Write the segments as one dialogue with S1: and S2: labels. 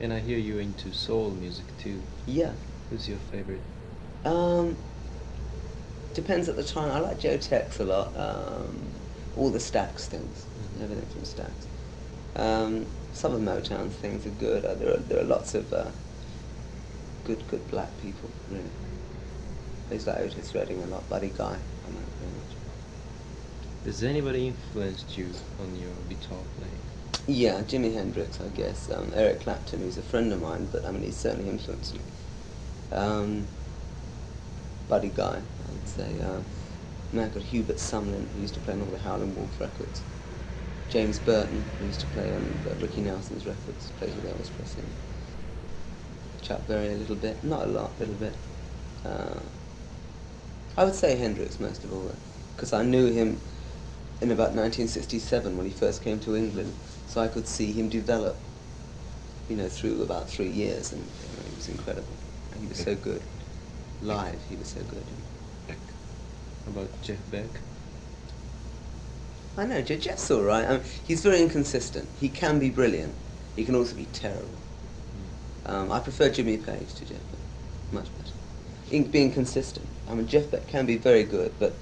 S1: And I hear you're into soul music too.
S2: Yeah.
S1: Who's your favorite?
S2: Um, Depends at the time. I like Joe Tex a lot. All the Stax things, everything from Stax. Some of Motown's things are good. There are lots of good black people, really. Things like Otis Redding a lot, Buddy Guy. I like very much.
S1: Has anybody influenced you on your guitar playing?
S2: Yeah, Jimi Hendrix, I guess. Eric Clapton, who's a friend of mine, but I mean, he's certainly influenced me. Buddy Guy, I'd say. A man called Hubert Sumlin, who used to play on all the Howlin' Wolf records. James Burton, who used to play on Ricky Nelson's records, plays with Elvis Presley. Chuck Berry a little bit, not a lot, a little bit. I would say Hendrix most of all, because I knew him in about 1967 when he first came to England, so I could see him develop, through about 3 years, and he was incredible. And he was so good. Live, he was so good.
S1: How about Jeff Beck?
S2: I know, Jeff's all right. I mean, he's very inconsistent. He can be brilliant. He can also be terrible. I prefer Jimmy Page to Jeff Beck. Much better. Being consistent. I mean, Jeff Beck can be very good, but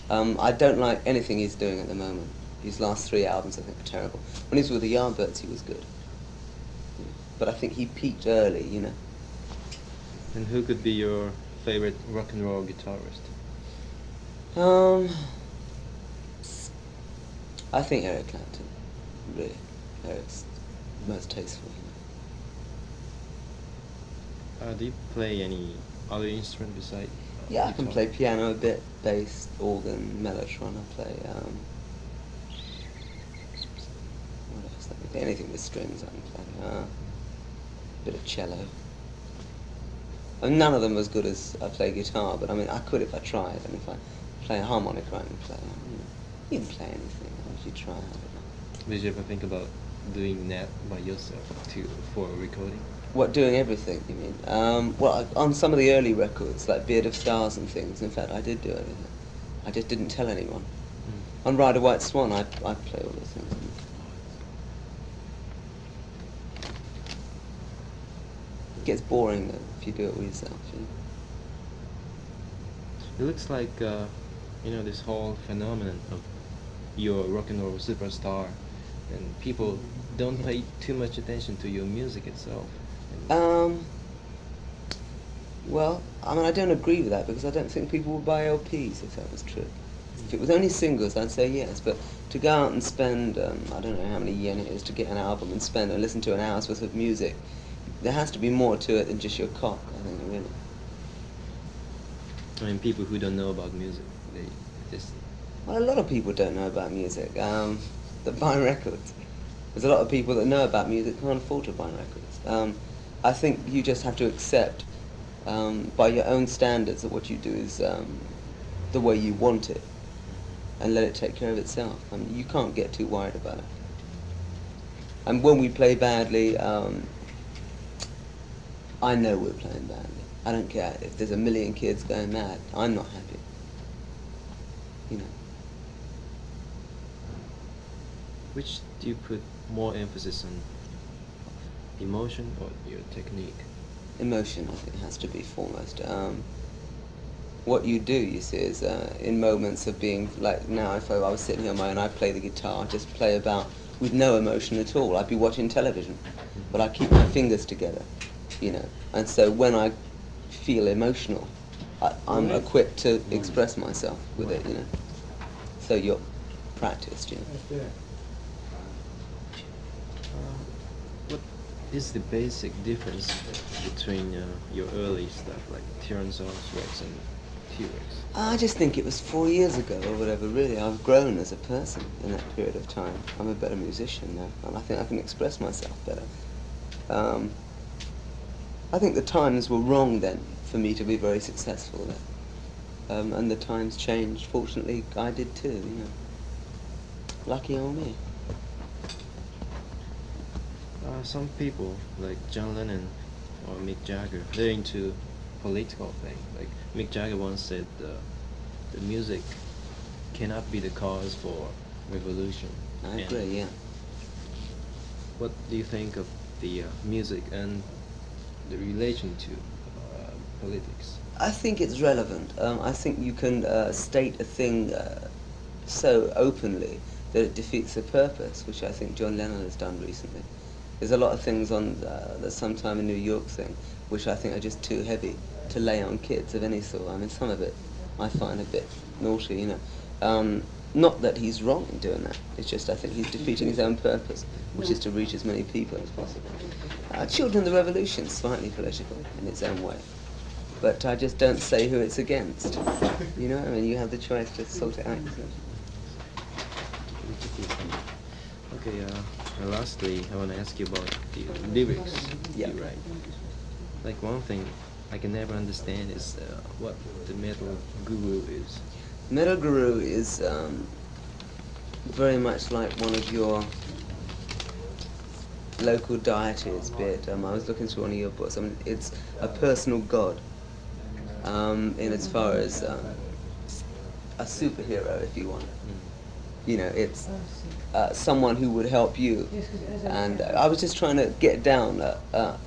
S2: I don't like anything he's doing at the moment. His last 3 albums, I think, are terrible. When he was with the Yardbirds, he was good. But I think he peaked early,
S1: And who could be your favorite rock and roll guitarist?
S2: I think Eric Clapton, really. Eric's the most tasteful.
S1: Do you play any other instrument beside
S2: Yeah, I can
S1: guitar?
S2: play piano a bit, bass, organ, mellotron. I play, what else? Let me think. Anything with strings I can play. A bit of cello. I mean, none of them as good as I play guitar, but I mean, I could if I tried. And if I play a harmonica, I can play. You can play anything if you try. I don't know.
S1: Did you ever think about doing that by yourself for recording?
S2: What, doing everything, you mean? Well, on some of the early records, like Beard of Stars and things, in fact, I did do everything. I just didn't tell anyone. On Ride a White Swan, I play all the things. It gets boring, though, if you do it with yourself.
S1: It looks like this whole phenomenon of you're a rock and roll superstar, and people don't pay too much attention to your music itself.
S2: Well, I mean, I don't agree with that, because I don't think people would buy LPs if that was true. If it was only singles, I'd say yes, but to go out and spend, I don't know how many yen it is to get an album and spend and listen to an hour's worth of music, there has to be more to it than just your cock, I think, really.
S1: I mean, people who don't know about music, they just...
S2: Well, a lot of people don't know about music, that buy records. There's a lot of people that know about music can't afford to buy records. I think you just have to accept, by your own standards, that what you do is the way you want it, and let it take care of itself. I mean, you can't get too worried about it. And when we play badly, I know we're playing badly. I don't care if there's a million kids going mad. I'm not happy.
S1: Which do you put more emphasis on, emotion or your technique?
S2: Emotion, I think, has to be foremost. What you do, you see, is in moments of being, like now, if I was sitting here on my own, I'd play the guitar, just play about with no emotion at all. I'd be watching television, but I keep my fingers together, And so when I feel emotional, I'm equipped to express myself with it, So you're practiced,
S1: What is the basic difference between your early stuff, like Tyrannosaurus Rex and T-Rex?
S2: I just think it was 4 years ago or whatever, really. I've grown as a person in that period of time. I'm a better musician now, and I think I can express myself better. I think the times were wrong then for me to be very successful then. And the times changed. Fortunately, I did too, Lucky on me.
S1: Some people, like John Lennon or Mick Jagger, they're into political thing. Like Mick Jagger once said, the music cannot be the cause for revolution.
S2: I agree, yeah.
S1: What do you think of the music and the relation to politics?
S2: I think it's relevant. I think you can state a thing so openly that it defeats the purpose, which I think John Lennon has done recently. There's a lot of things on the Sometime in New York thing, which I think are just too heavy to lay on kids of any sort. I mean, some of it I find a bit naughty, you know. Not that he's wrong in doing that. It's just I think he's defeating his own purpose, which is to reach as many people as possible. Children of the Revolution, slightly political in its own way. But I just don't say who it's against. You know, I mean, you have the choice to sort it out.
S1: Okay, lastly, I want to ask you about the lyrics
S2: Yeah.
S1: you write. Like one thing I can never understand is what the metal guru is.
S2: Metal Guru is very much like one of your local deities, be it, I was looking through one of your books, I mean, it's a personal god, in as far as a superhero, if you want. You know, it's someone who would help you. And I was just trying to get down a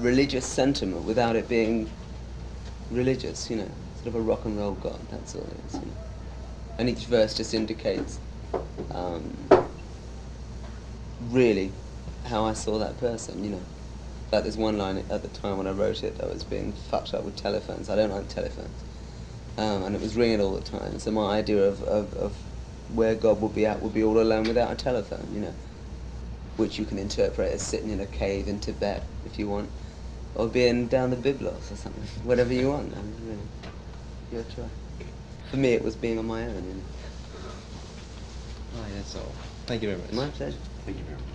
S2: religious sentiment without it being religious, you know, sort of a rock and roll god, that's all it is. You know. And each verse just indicates really how I saw that person, you know. Like there's one line at the time when I wrote it that was being fucked up with telephones. I don't like telephones. And it was ringing all the time. So my idea of where God would be at would be all alone without a telephone, you know, which you can interpret as sitting in a cave in Tibet, if you want, or being down the Byblos or something, whatever you want. I mean, really, your choice. For me, it was being on my own, you know.
S1: Alright, that's all. Thank you very much.
S2: My pleasure.
S3: Thank you very much.